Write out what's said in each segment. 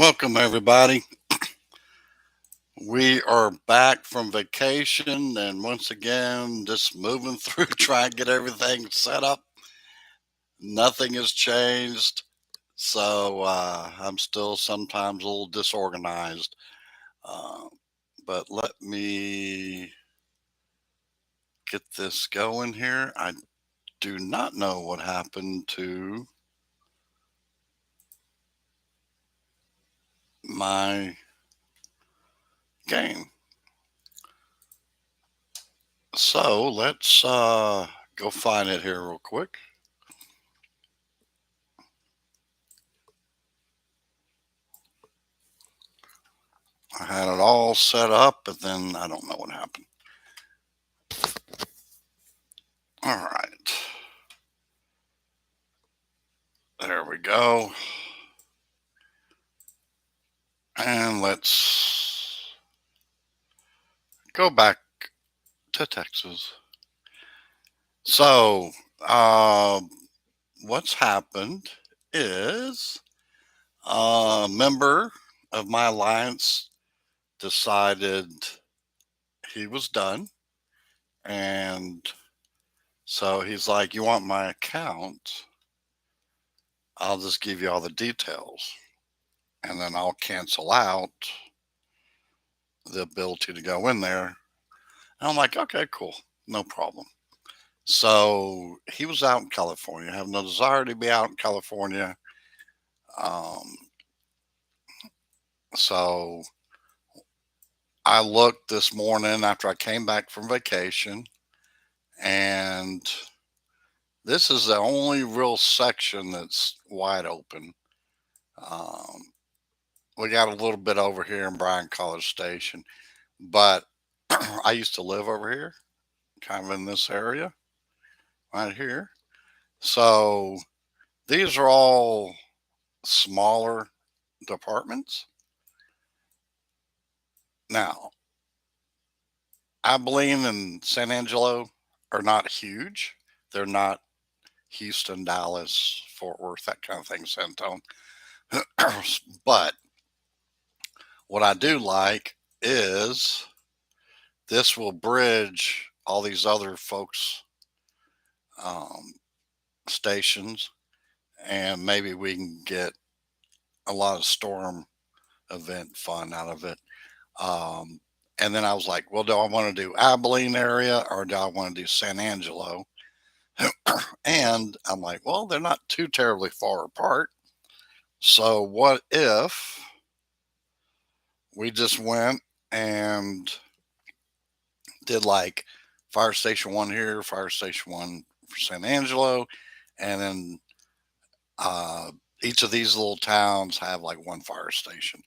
Welcome, everybody. We are back from vacation and once again, just moving through, trying to get everything set up. Nothing has changed. So I'm still sometimes a little disorganized. Uh, but let me get this going here. I do not know what happened to my game. So let's go find it here real quick. I had it all set up, but then I don't know what happened. All right. There we go. And let's go back to Texas. So, uh, what's happened is a member of my alliance decided he was done. And so he's like, "You want my account? I'll just give you all the details. And then I'll cancel out the ability to go in there." And I'm like, "Okay, cool. No problem." So he was out in California. I have no desire to be out in California. Um, so I looked this morning after I came back from vacation, and this is the only real section that's wide open. Um, we got a little bit over here in Bryan College Station, but I used to live over here, kind of in this area right here. So these are all smaller departments. Now, Abilene and San Angelo are not huge. They're not Houston, Dallas, Fort Worth, that kind of thing, San Antonio. But what I do like is this will bridge all these other folks' um, stations, and maybe we can get a lot of storm event fun out of it. Um, and then I was like, well, do I want to do Abilene area or do I want to do San Angelo? And I'm like, well, they're not too terribly far apart. So what if we just went and did like fire station one here, fire station one for San Angelo, and then uh, each of these little towns have like one fire station,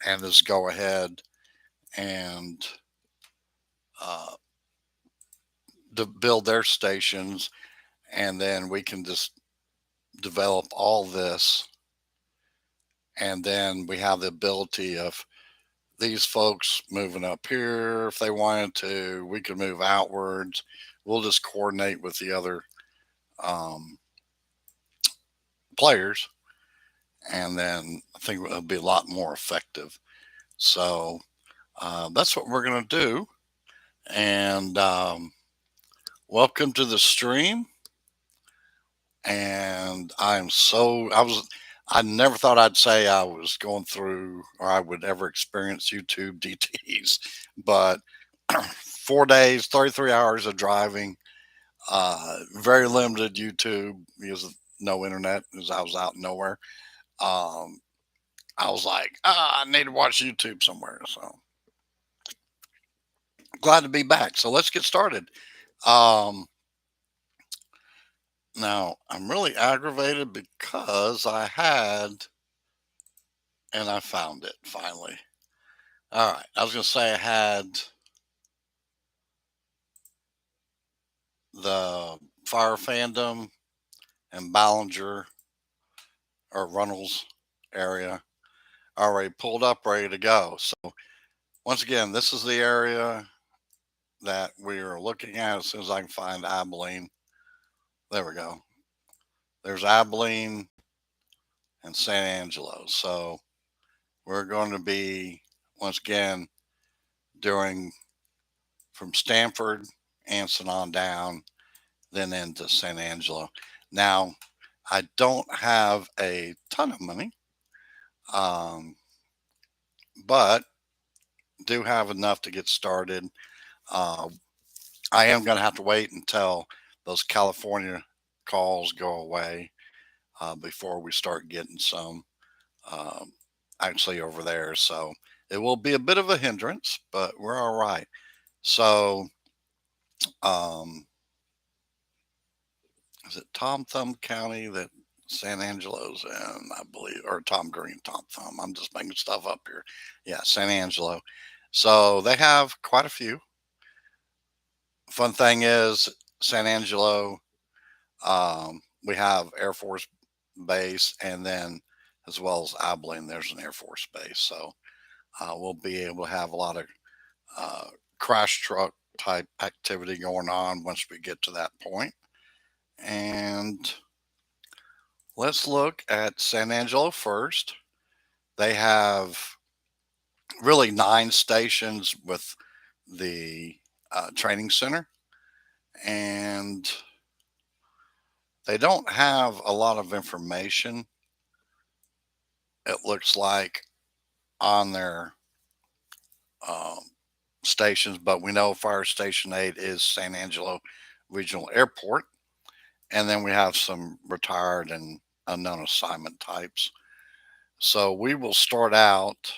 and just go ahead and uh, build their stations, and then we can just develop all this, and then we have the ability of these folks moving up here if they wanted to. We could move outwards. We'll just coordinate with the other um, players, and then I think it'll be a lot more effective. So that's what we're going to do. And welcome to the stream. And I never thought I'd say I was going through or I would ever experience YouTube DTs, but 4 days, 33 hours of driving, very limited YouTube because of no internet because I was out nowhere. Um, I was like, I need to watch YouTube somewhere. So glad to be back. So let's get started. Um, Now I'm really aggravated because I found it finally. All right. I was going to say I had the Fire Fandom and Ballinger or Runnels area already pulled up, ready to go. So once again, this is the area that we are looking at as soon as I can find Abilene. There we go. There's Abilene and San Angelo. So we're going to be, once again, doing from Stanford, Anson on down, then into San Angelo. Now, I don't have a ton of money, um, but do have enough to get started. Uh, I am going to have to wait until those California calls go away before we start getting some um, actually over there. So it will be a bit of a hindrance, but we're all right. So, um, is it Tom Thumb County that San Angelo's in, I believe, or Tom Green, Tom Thumb? I'm just making stuff up here. Yeah, San Angelo. So they have quite a few. Fun thing is, San Angelo, we have Air Force Base, and then as well as Abilene, there's an Air Force Base. So we'll be able to have a lot of uh, crash truck type activity going on once we get to that point. And let's look at San Angelo first. They have really 9 stations with the training center, and they don't have a lot of information, it looks like, on their um, stations, but we know Fire Station 8 is San Angelo Regional Airport. And then we have some retired and unknown assignment types. So we will start out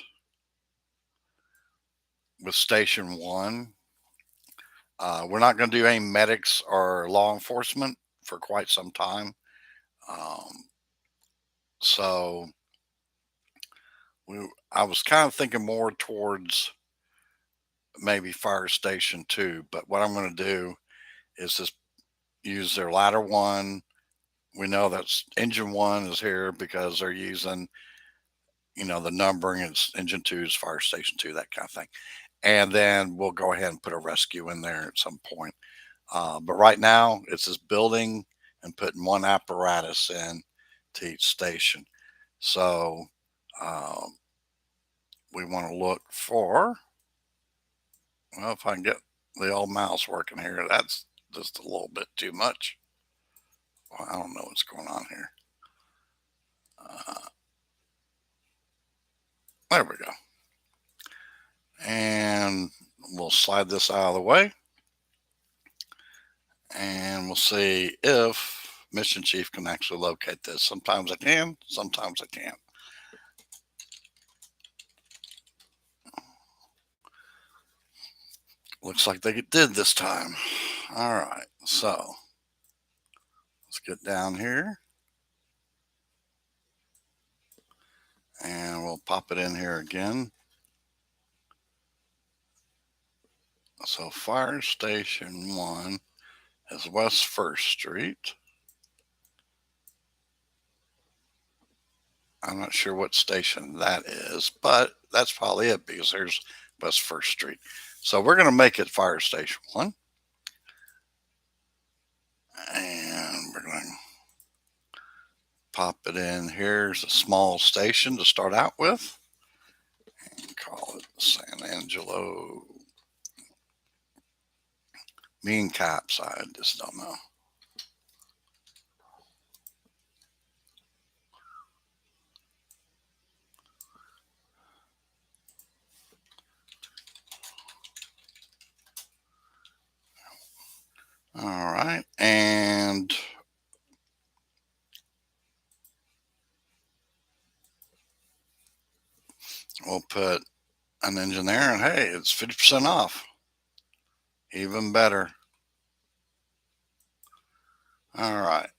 with Station 1. We're not going to do any medics or law enforcement for quite some time. Um, so I was kind of thinking more towards maybe Fire Station 2, but what I'm going to do is just use their ladder 1. We know that's engine 1 is here because they're using, the numbering. It's engine 2 is Fire Station 2, that kind of thing. And then we'll go ahead and put a rescue in there at some point. But right now, it's just building and putting one apparatus in to each station. So um, we want to look for, well, if I can get the old mouse working here, that's just a little bit too much. Well, I don't know what's going on here. There we go. And we'll slide this out of the way. And we'll see if Mission Chief can actually locate this. Sometimes I can, sometimes I can't. Looks like they did this time. All right, so let's get down here and we'll pop it in here again. So Fire Station 1 is West 1st Street. I'm not sure what station that is, but that's probably it because there's West 1st Street. So we're going to make it Fire Station 1. And we're going to pop it in. Here's a small station to start out with. And call it San Angelo. Me and Caps, I just don't know. All right. And we'll put an engine there, and hey, it's 50% off. Even better. All right.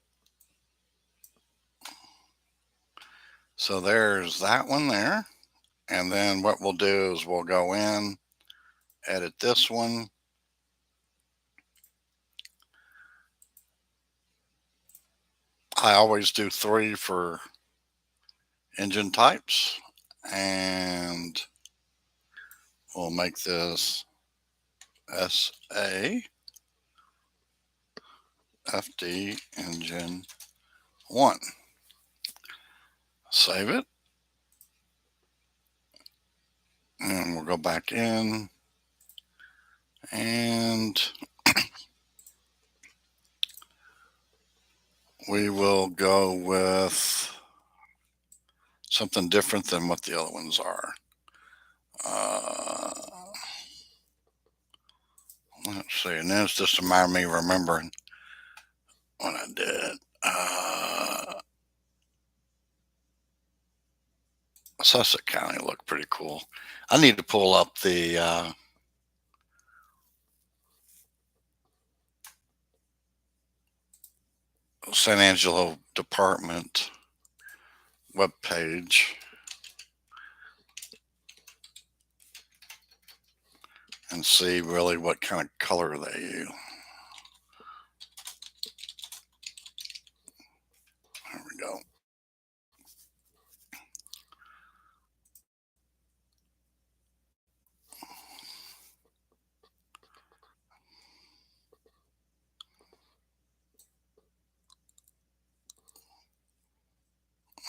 So there's that one there. And then what we'll do is we'll go in, edit this one. I always do 3 for engine types. And we'll make this SA FD engine 1. Save it. And we'll go back in and we will go with something different than what the other ones are. Uh, let's see. And then it's just a matter of me remembering what I did. Sussex County looked pretty cool. I need to pull up the San Angelo Department webpage and see really what kind of color they use. There we go.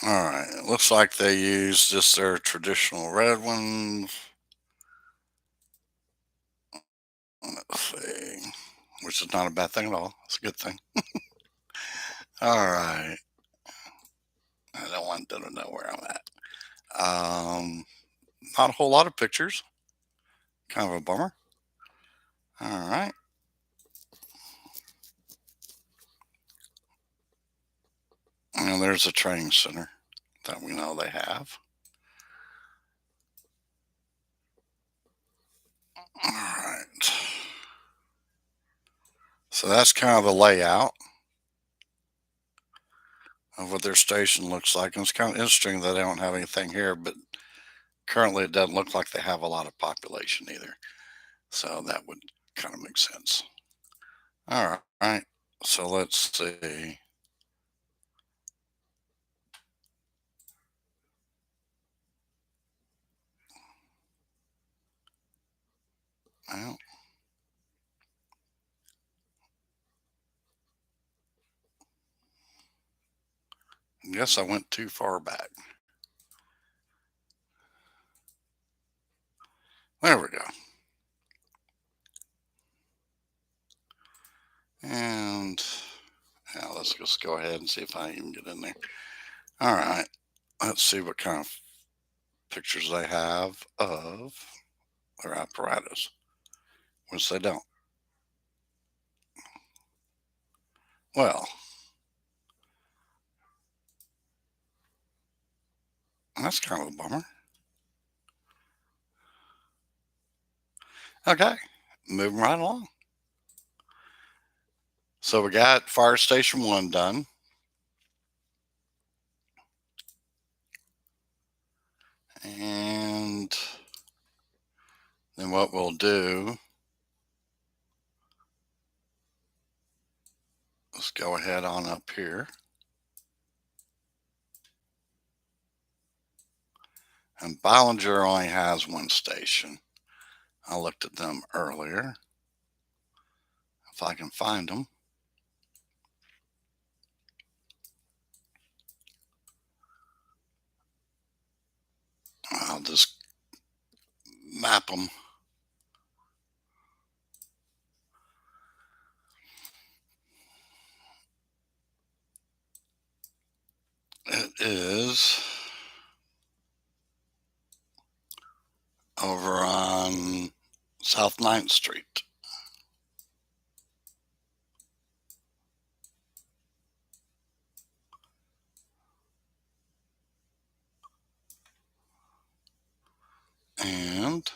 All right, it looks like they use just their traditional red ones. Let's see, which is not a bad thing at all. It's a good thing. All right, I don't want them to know where I'm at. Not a whole lot of pictures. Kind of a bummer. All right. And there's a training center that we know they have. All right. So that's kind of the layout of what their station looks like. And it's kind of interesting that they don't have anything here, but currently it doesn't look like they have a lot of population either. So that would kind of make sense. All right. So let's see. Well, I guess I went too far back. There we go. And now let's just go ahead and see if I can get in there. All right. Let's see what kind of pictures they have of their apparatus, which they don't. Well, that's kind of a bummer. Okay, moving right along. So we got Fire Station 1 done. And then what we'll do is go ahead on up here. And Bollinger only has one station. I looked at them earlier. If I can find them. I'll just map them. It is over on South 9th Street. And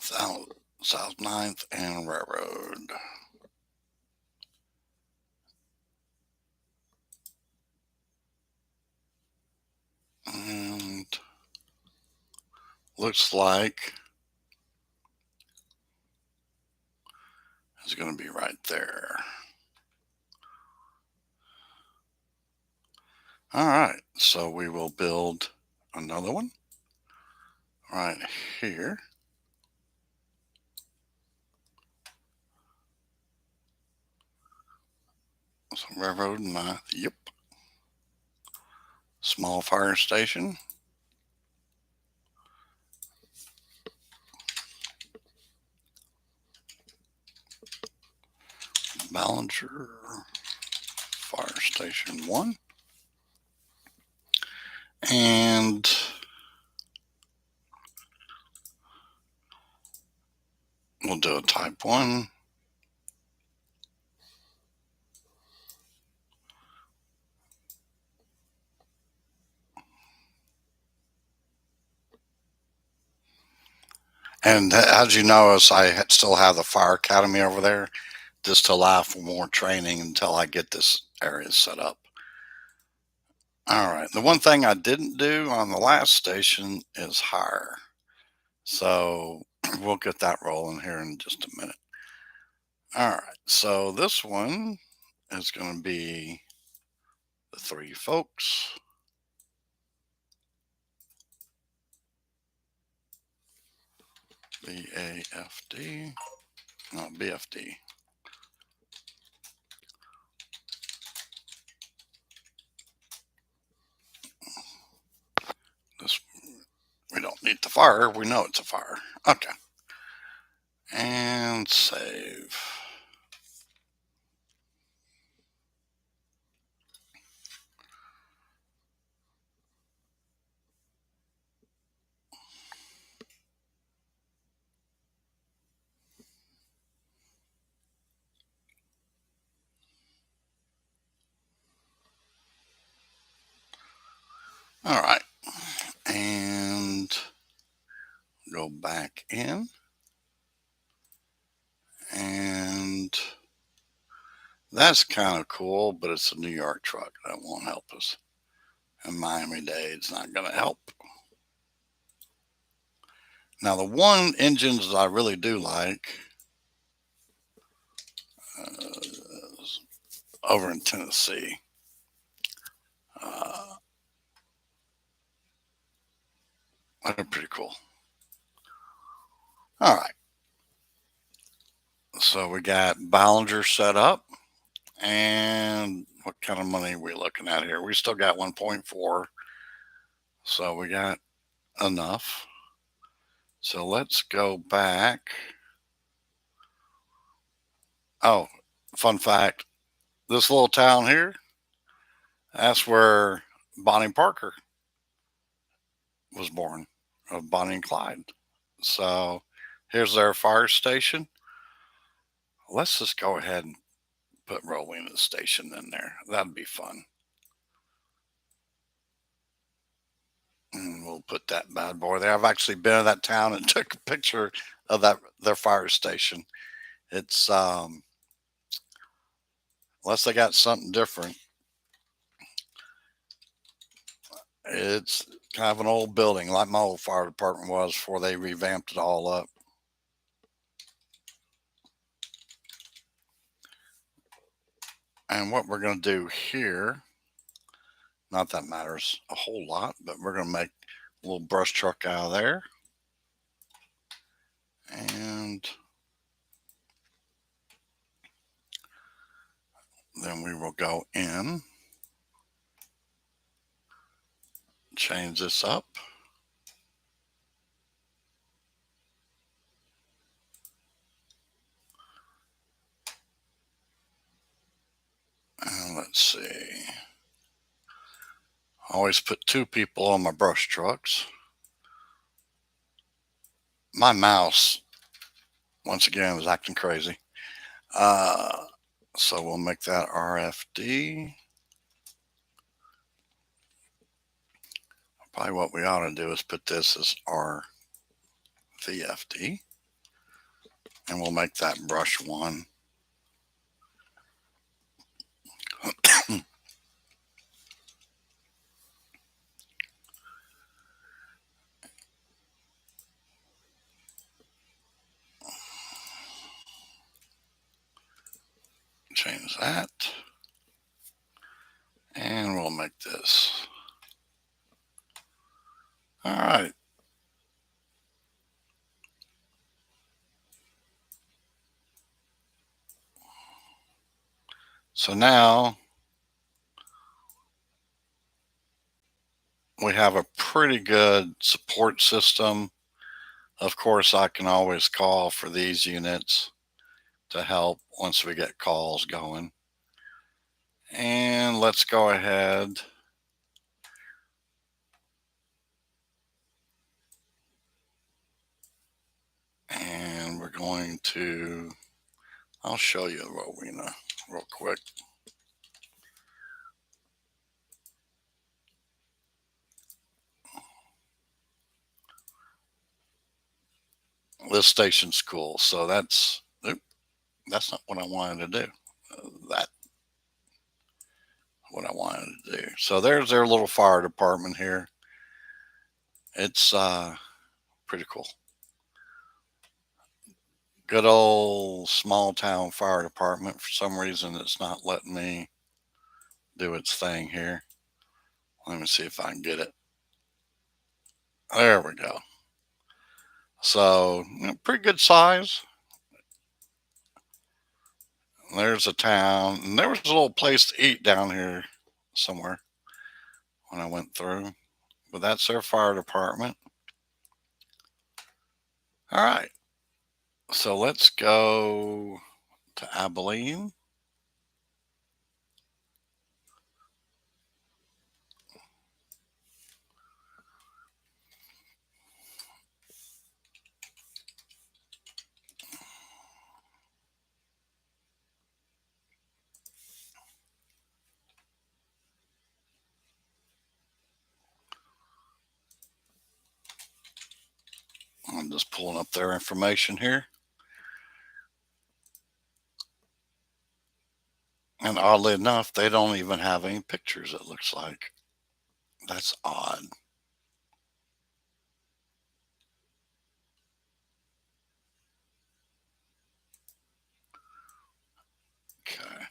South 9th and Railroad. And looks like it's going to be right there. All right, so we will build another one right here. So railroad, yep. Small fire station. Ballinger Fire Station 1. And we'll do a type 1. And as you notice, I still have the Fire Academy over there just to allow for more training until I get this area set up. All right. The one thing I didn't do on the last station is hire. So we'll get that rolling here in just a minute. All right. So this one is going to be the 3 folks. BAFD. No, BFD. This, we don't need the fire. We know it's a fire. Okay. And save. All right. And go back in. And that's kind of cool, but it's a New York truck. That won't help us. And Miami-Dade, it's not going to help. Now, the one engines that I really do like over in Tennessee. They're pretty cool. All right. So we got Ballinger set up. And what kind of money are we looking at here? We still got 1.4. So we got enough. So let's go back. Oh, fun fact. This little town here, that's where Bonnie Parker was born, of Bonnie and Clyde. So here's their fire station. Let's just go ahead and put Rowena Station in there. That'd be fun. And we'll put that bad boy there. I've actually been in that town and took a picture of their fire station. It's unless they got something different. It's kind of an old building, like my old fire department was before they revamped it all up. And what we're going to do here, not that matters a whole lot, but we're going to make a little brush truck out of there. And then we will go in, change this up. And let's see. I always put 2 people on my brush trucks. My mouse, once again, is acting crazy. So we'll make that RFD. Probably what we ought to do is put this as RVFD. And we'll make that brush 1. Change that. And we'll make this. All right. So now We have a pretty good support system. Of course, I can always call for these units to help once we get calls going. And let's go ahead and we're going to, I'll show you Rowena real quick. This station's cool. So that's not what I wanted to do. That's what I wanted to do. So there's their little fire department here. It's pretty cool. Good old small town fire department. For some reason, it's not letting me do its thing here. Let me see if I can get it. There we go. So, pretty good size. There's a town, and there was a little place to eat down here somewhere when I went through. But that's their fire department. All right. So let's go to Abilene. I'm just pulling up their information here. And oddly enough, they don't even have any pictures, it looks like. That's odd. Okay.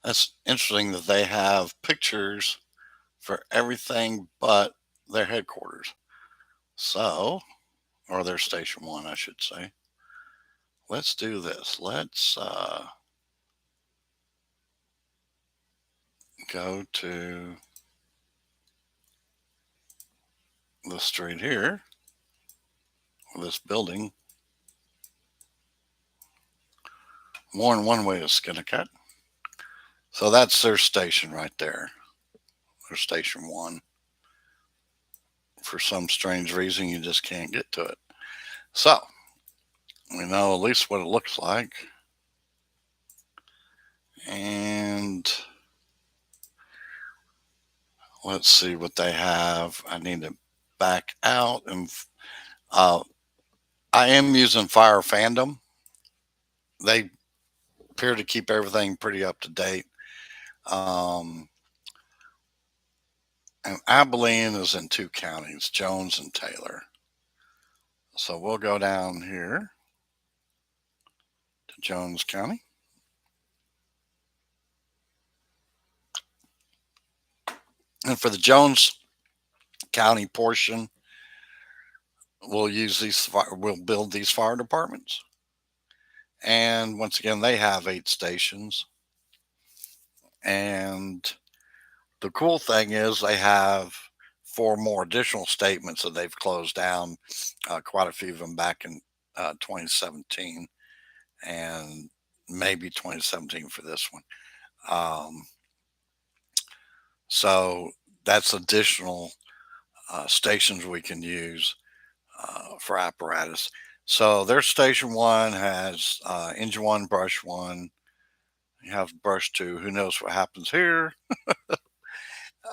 That's interesting that they have pictures for everything but their headquarters. So, or their station one, I should say. Let's do this. Let's go to the street here, this building. More than one way to skin a cat. So that's their station right there. Their station one. For some strange reason, you just can't get to it. So we know at least what it looks like. And let's see what they have. I need to back out and uh, I am using Fire Fandom. They appear to keep everything pretty up to date. Um, and Abilene is in two counties, Jones and Taylor. So we'll go down here to Jones County. And for the Jones County portion, we'll build these fire departments. And once again, they have 8 stations. And the cool thing is they have 4 more additional statements that they've closed down, quite a few of them back in 2017 and maybe 2017 for this one. Um, so that's additional stations we can use for apparatus. So their station one has engine one, brush one. You have brush two. Who knows what happens here?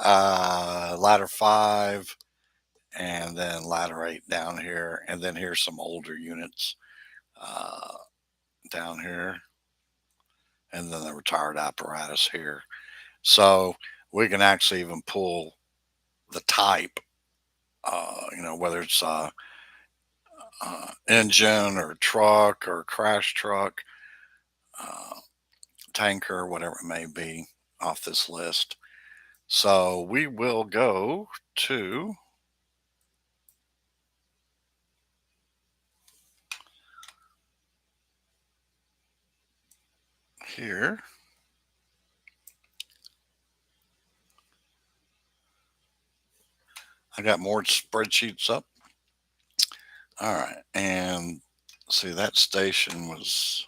Ladder five, and then ladder eight down here. And then here's some older units uh, down here. And then the retired apparatus here. So we can actually even pull the type, whether it's engine or truck or crash truck, uh, tanker, whatever it may be, off this list. So we will go to here. I got more spreadsheets up. All right. And see, that station was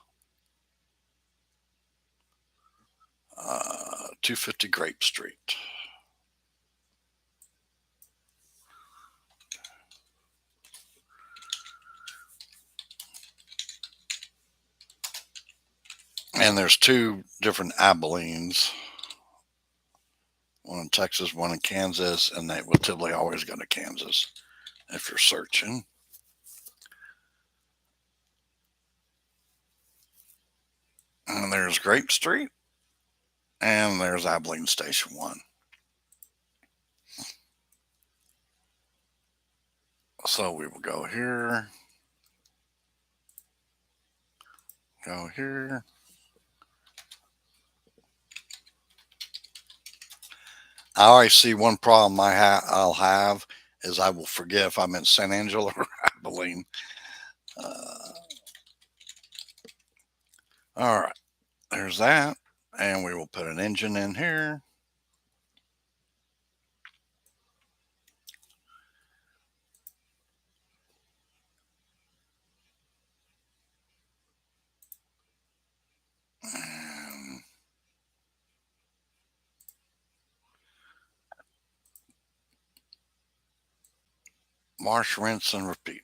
250 Grape Street. And there's two different Abilenes, one in Texas, one in Kansas, and they will typically always go to Kansas if you're searching. And there's Grape Street, and there's Abilene Station 1. So we will go here, go here. I always see one problem I'll have is I will forget if I'm in San Angelo or Abilene. All right, there's that. And we will put an engine in here. And wash, rinse, and repeat.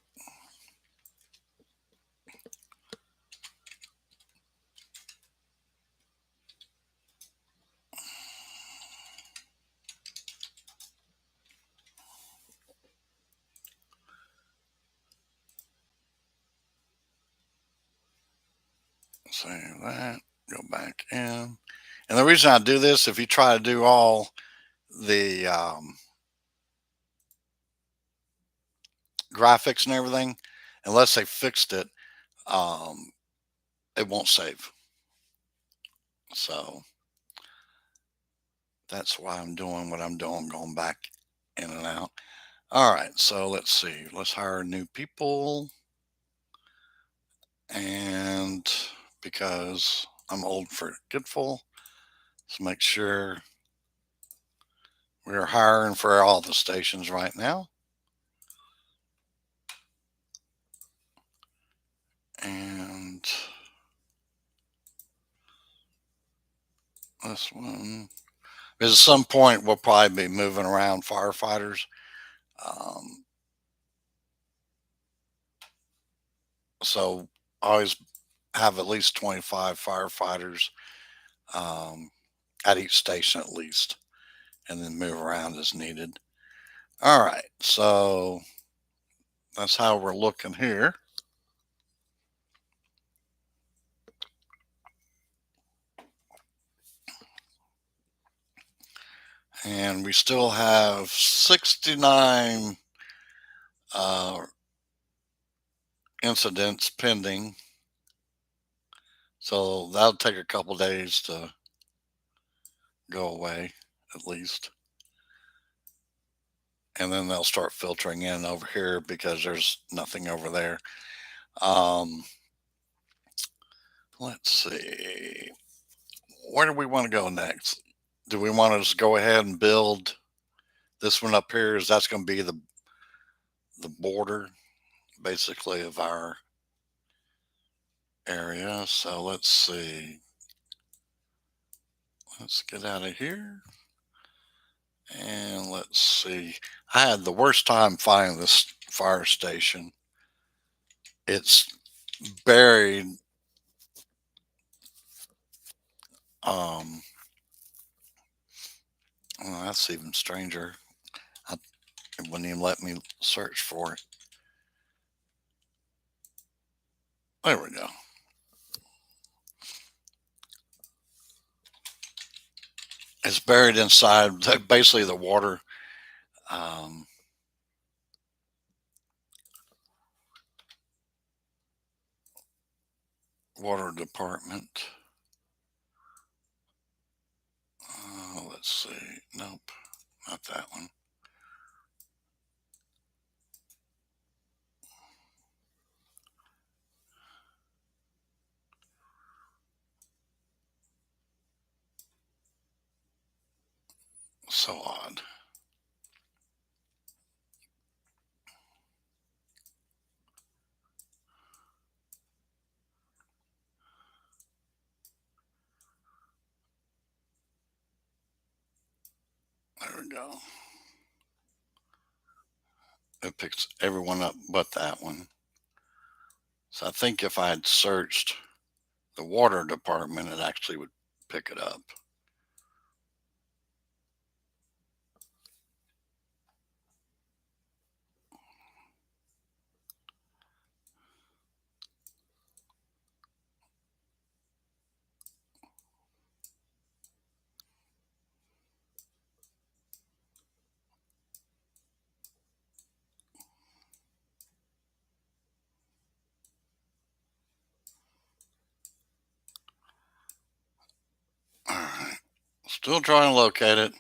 Save that. Go back in. And the reason I do this, if you try to do all the graphics and everything, unless they fixed it, um, it won't save. So that's why I'm doing what I'm doing, going back in and out. All right, so let's see. Let's hire new people. And because I'm old forgetful, let's make sure we're hiring for all the stations right now. And this one, because at some point we'll probably be moving around firefighters. Um, so always have at least 25 firefighters at each station at least, and then move around as needed. All right, so that's how we're looking here. And we still have 69 uh, incidents pending. So that'll take a couple days to go away, at least. And then they'll start filtering in over here because there's nothing over there. Let's see. Where do we want to go next? Do we want to just go ahead and build this one up here? Is that's going to be the border, basically, of our area? So let's see. Let's get out of here. And let's see. I had the worst time finding this fire station. It's buried. Um, well, that's even stranger. It wouldn't even let me search for it. There we go. It's buried inside basically the um, water department. Let's see. Nope, not that one. So odd. There we go. It picks everyone up but that one. So I think if I had searched the water department, it actually would pick it up. All right. Still trying to locate it.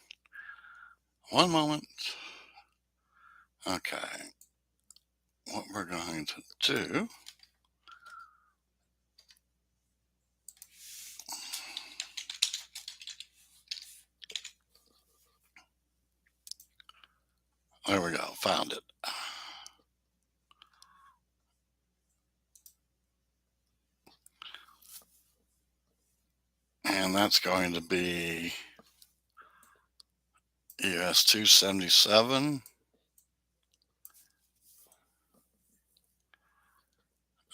One moment. Okay. What we're going to do. There we go. Found it. And that's going to be US 277.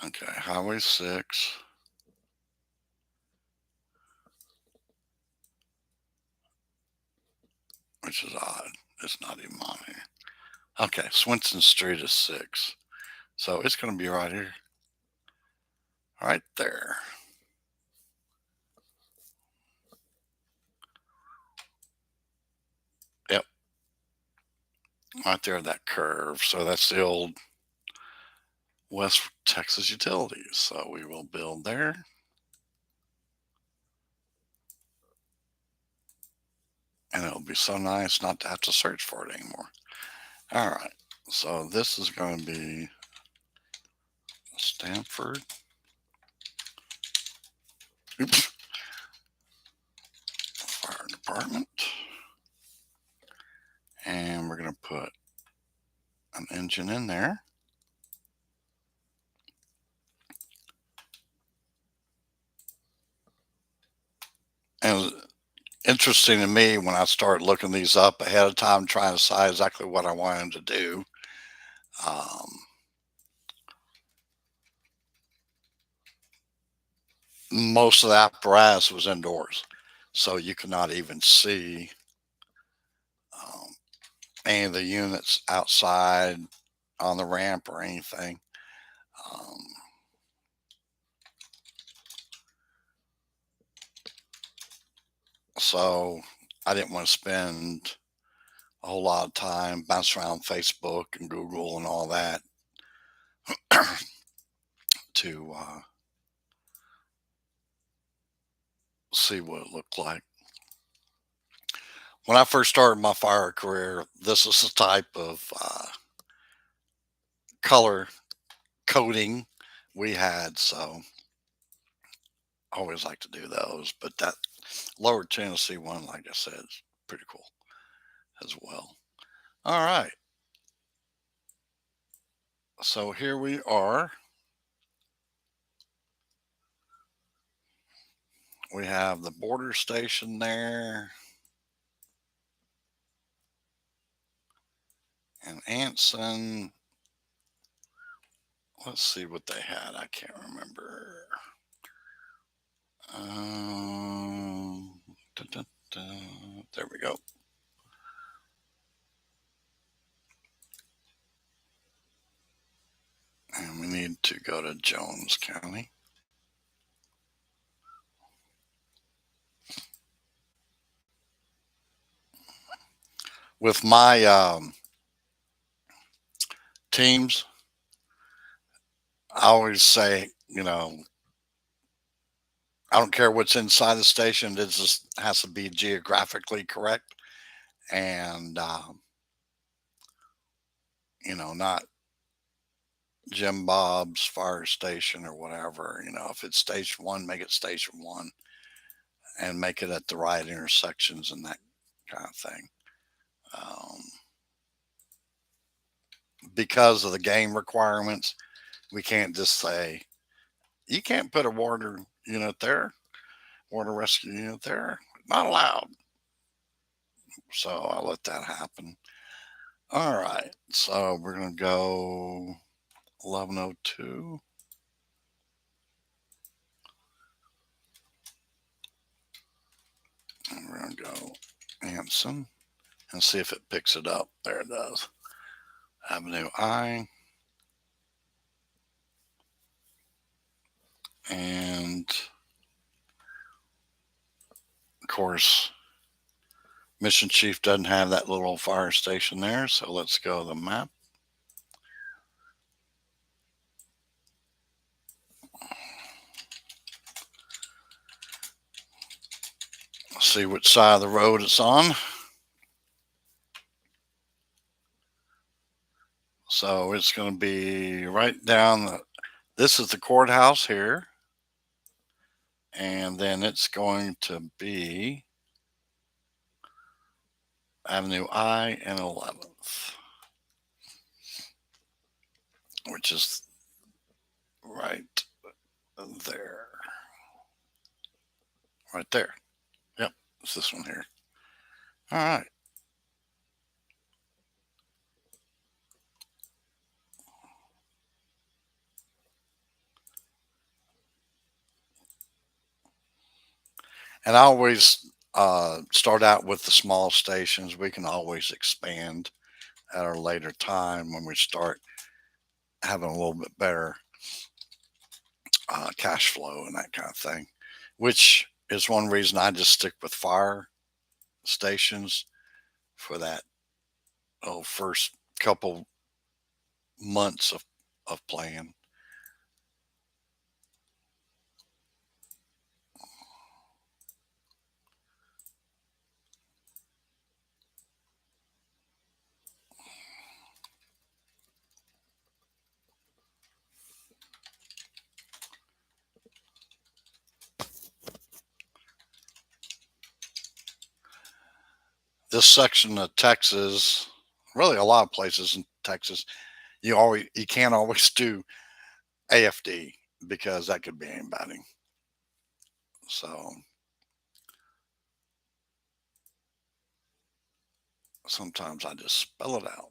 Okay, Highway 6. Which is odd. It's not even on here. Okay, Swinson Street is 6. So it's going to be right here. Right there. Yep. Right there, that curve. So that's the old West Texas Utilities. So we will build there. And it'll be so nice not to have to search for it anymore. All right. So this is going to be Stanford. Oops. Fire department. And we're going to put an engine in there. And interesting to me when I start looking these up ahead of time, trying to decide exactly what I wanted to do. Most of the apparatus was indoors, so you could not even see um, any of the units outside on the ramp or anything. Um, so I didn't want to spend a whole lot of time bouncing around Facebook and Google and all that to see what it looked like. When I first started my fire career, this is the type of color coding we had. So I always like to do those. But that Lower Tennessee one, like I said, is pretty cool as well. All right. So here we are. We have the border station there. And Anson. Let's see what they had. I can't remember. Um, da, da, da. There we go. And we need to go to Jones County. With my teams, I always say, I don't care what's inside the station. It just has to be geographically correct and, not Jim Bob's fire station or whatever. If it's station one, make it station one and make it at the right intersections and that kind of thing. Um, because of the game requirements, we can't just say, you can't put a unit there, water rescue unit there. Not allowed. So I'll let that happen. All right. So we're going to go 1102. And we're going to go Anson and see if it picks it up. There it does. Avenue I. And of course, Mission Chief doesn't have that little fire station there. So let's go to the map. See which side of the road it's on. So it's going to be right down this is the courthouse here. And then it's going to be Avenue I and 11th, which is right there. Right there. Yep, it's this one here. All right. And I always start out with the small stations. We can always expand at a later time when we start having a little bit better cash flow and that kind of thing, which is one reason I just stick with fire stations for that first couple months of playing. This section of Texas, really a lot of places in Texas, you can't always do AFD because that could be anybody. So sometimes I just spell it out.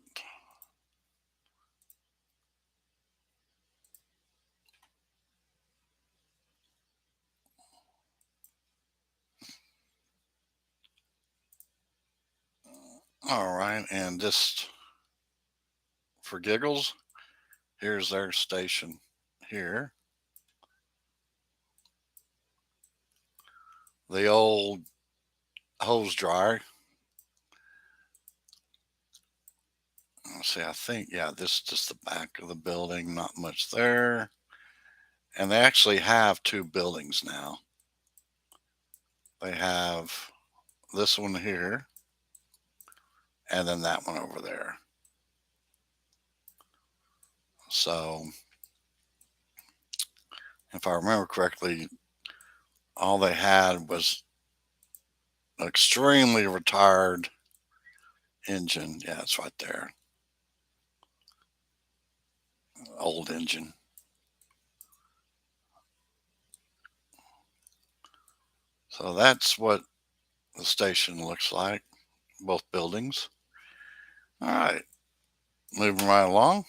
All right, and just for giggles, here's their station here. The old hose dryer. Let's see, I think, yeah, this is just the back of the building, not much there. And they actually have two buildings now. They have this one here and then that one over there. So, if I remember correctly, all they had was an extremely retired engine. Yeah, it's right there. Old engine. So that's what the station looks like, both buildings. All right, moving right along.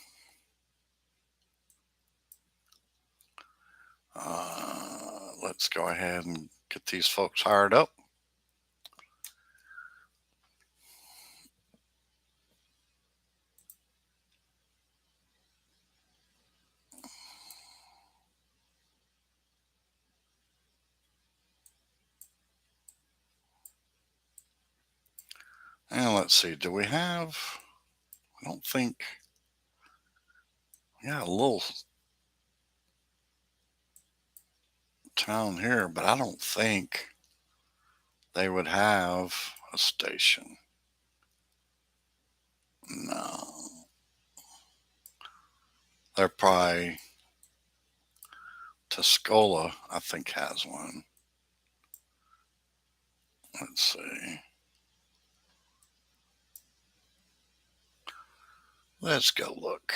Let's go ahead and get these folks hired up. And let's see, do we have, I don't think, yeah, a little town here, but I don't think they would have a station. No. They're probably, Tuscola, I think, has one. Let's see. Let's go look.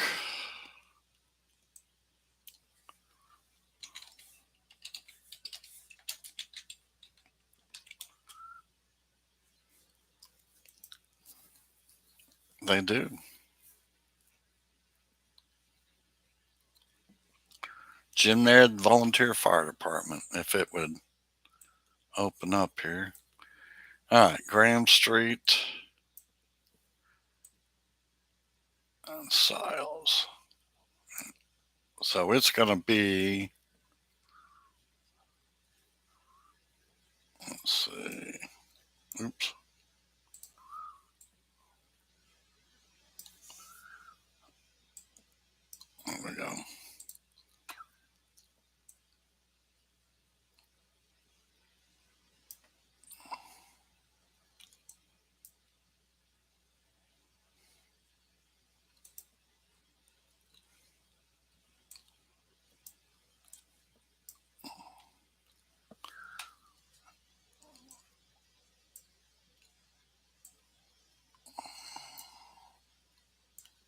They do. Jim Ned Volunteer Fire Department, if it would open up here. All right, Graham Street and Siles. So it's going to be, let's see, oops, there we go.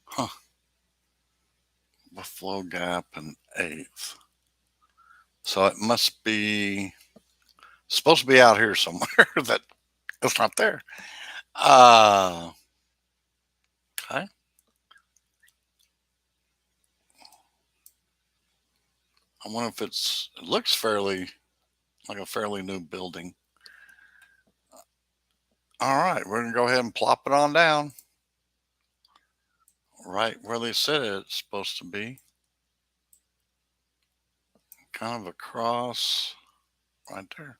Huh, Buffalo Gap and 8th. So it must be supposed to be out here somewhere that it's not there. Uh, okay. I wonder if it looks fairly like a fairly new building. All right, we're going to go ahead and plop it on down right where they said it's supposed to be. Kind of across right there.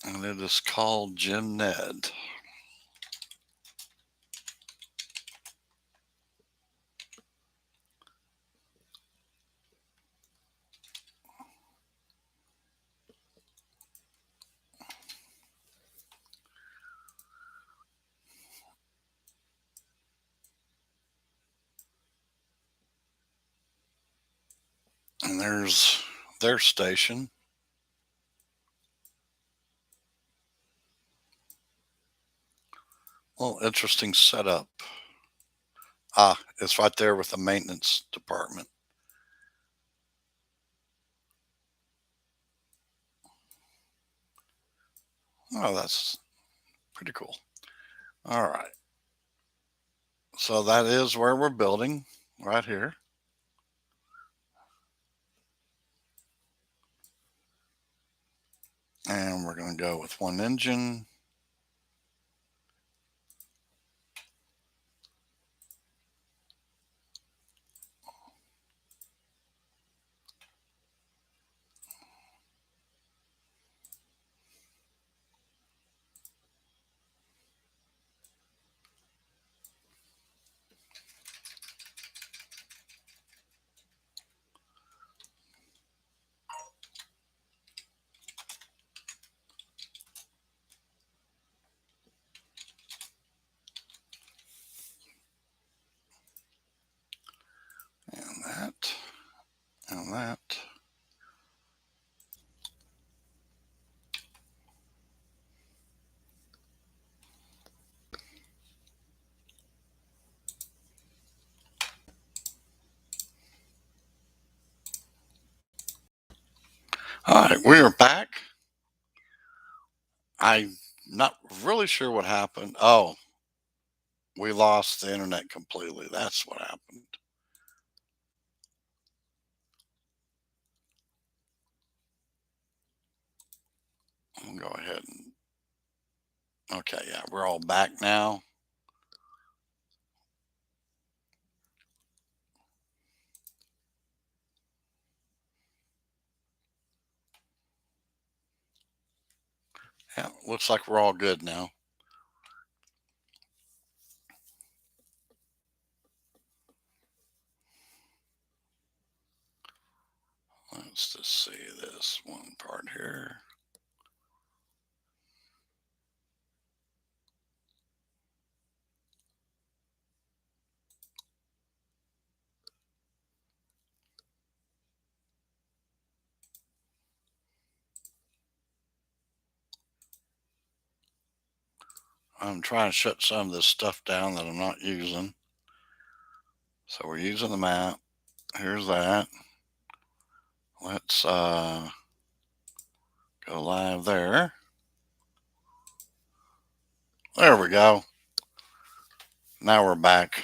And it is called Jim Ned. And there's their station. Well, interesting setup. Ah, it's right there with the maintenance department. Oh, that's pretty cool. All right. So that is where we're building right here. And we're going to go with one engine. And that. And that. All right, we are back. I'm not really sure what happened. Oh, we lost the internet completely. That's what happened. I'll go ahead and okay, yeah, we're all back now. Yeah, looks like we're all good now. Let's just see this one part here. I'm trying to shut some of this stuff down that I'm not using. So we're using the map. Here's that. Let's go live there. There we go. Now we're back.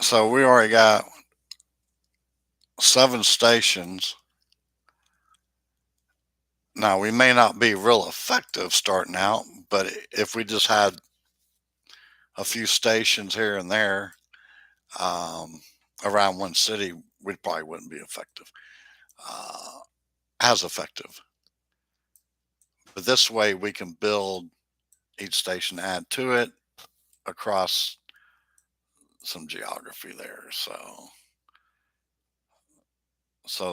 So we already got 7 stations. Now we may not be real effective starting out, but if we just had a few stations here and there um, around one city, we probably wouldn't be effective, uh, as effective. But this way, we can build each station, add to it across some geography there. So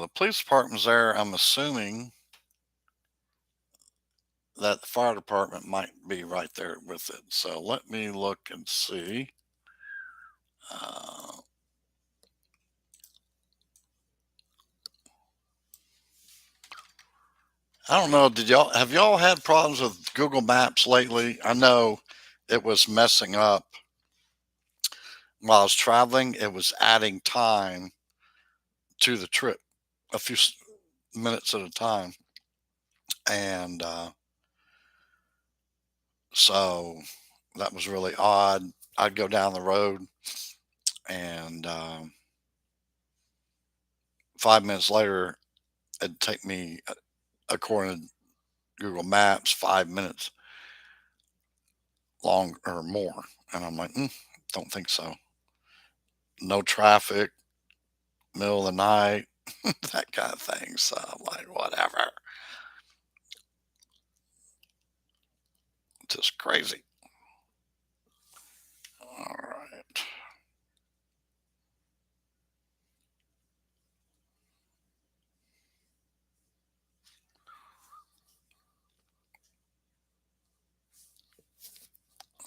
the police department's there. I'm assuming that the fire department might be right there with it. So let me look and see. Uh, I don't know. Did y'all have y'all had problems with Google Maps lately? I know it was messing up while I was traveling. It was adding time to the trip, a few minutes at a time, and so that was really odd. I'd go down the road, and 5 minutes later, it'd take me, according to Google Maps, 5 minutes long or more, and I'm like, don't think so. No traffic, middle of the night, that kind of thing. So I'm like, whatever. Just crazy. All right.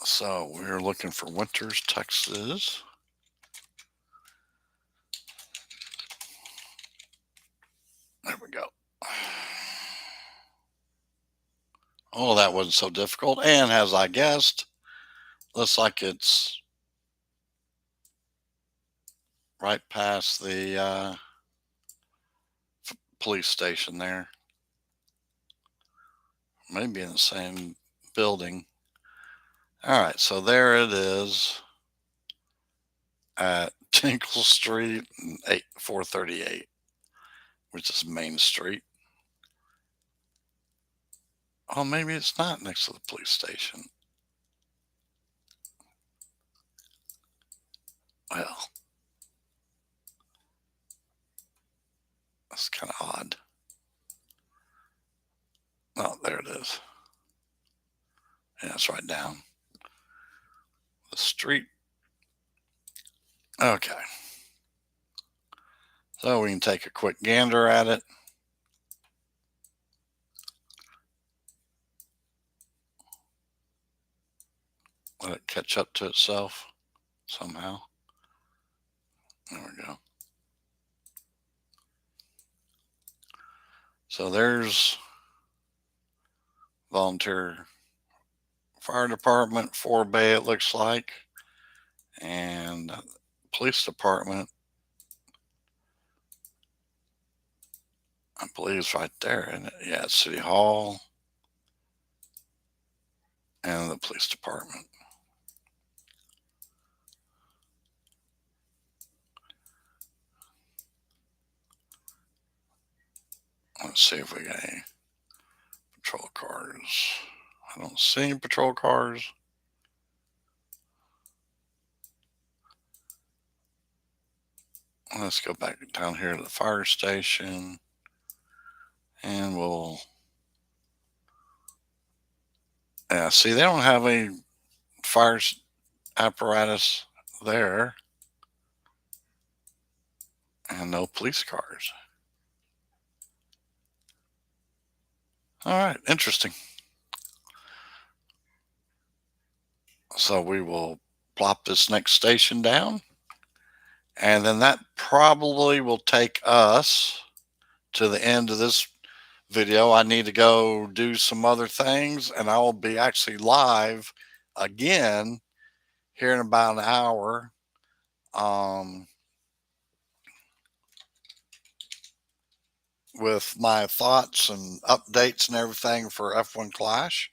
So we're looking for Winters, Texas. There we go. Oh, that wasn't so difficult. And as I guessed, looks like it's right past the police station there. Maybe in the same building. All right, so there it is at Tinkle Street and 438, which is Main Street. Oh, maybe it's not next to the police station. Well, that's kind of odd. Oh, there it is. Yeah, it's right down the street. Okay. So we can take a quick gander at it. Let it catch up to itself somehow. There we go. So there's volunteer fire department, 4 Bay, it looks like, and police department, I believe it's right there. And yeah, it's City Hall and the police department. Let's see if we got any patrol cars. I don't see any patrol cars. Let's go back down here to the fire station and we'll. Yeah, see, they don't have any fire apparatus there and no police cars. All right, interesting. So we will plop this next station down, and then that probably will take us to the end of this video. I need to go do some other things, and I will be actually live again here in about an hour. Um, with my thoughts and updates and everything for F1 Clash,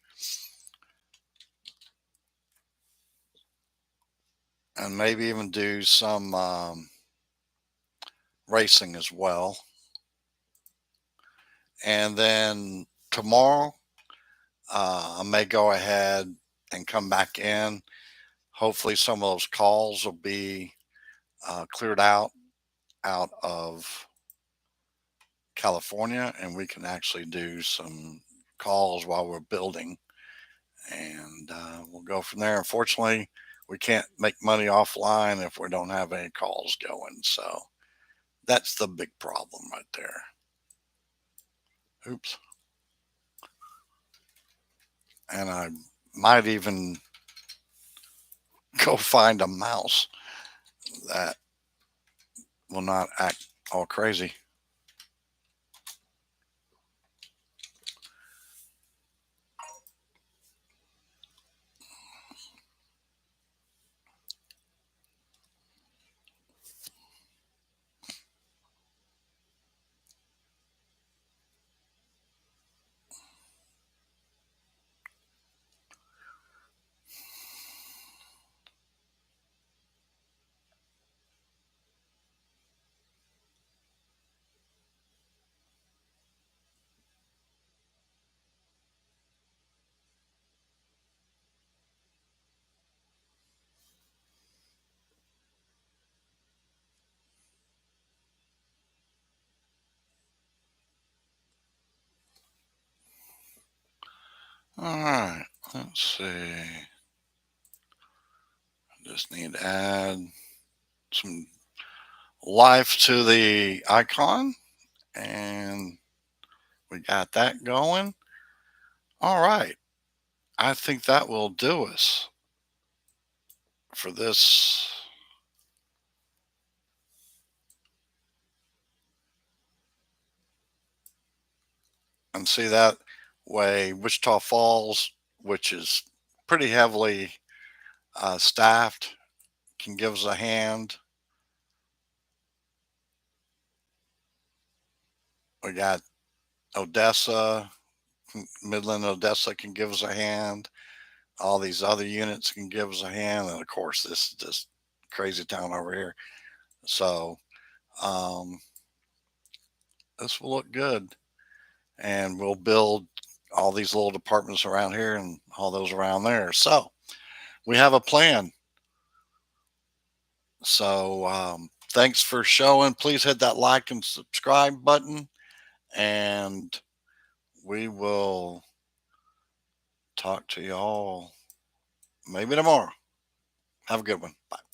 and maybe even do some racing as well. And then tomorrow, I may go ahead and come back in. Hopefully, some of those calls will be cleared out of California, and we can actually do some calls while we're building, and we'll go from there. Unfortunately, we can't make money offline if we don't have any calls going. So that's the big problem right there. Oops. And I might even go find a mouse that will not act all crazy. All right, let's see. Just need to add some life to the icon, and we got that going. All right, I think that will do us for this. And see that way, Wichita Falls, which is pretty heavily staffed, can give us a hand. We got Odessa, Midland, Odessa can give us a hand. All these other units can give us a hand. And of course, this is just crazy town over here. So um, this will look good. And we'll build all these little departments around here and all those around there. So we have a plan. So thanks for showing. Please hit that like and subscribe button. And we will talk to y'all maybe tomorrow. Have a good one. Bye.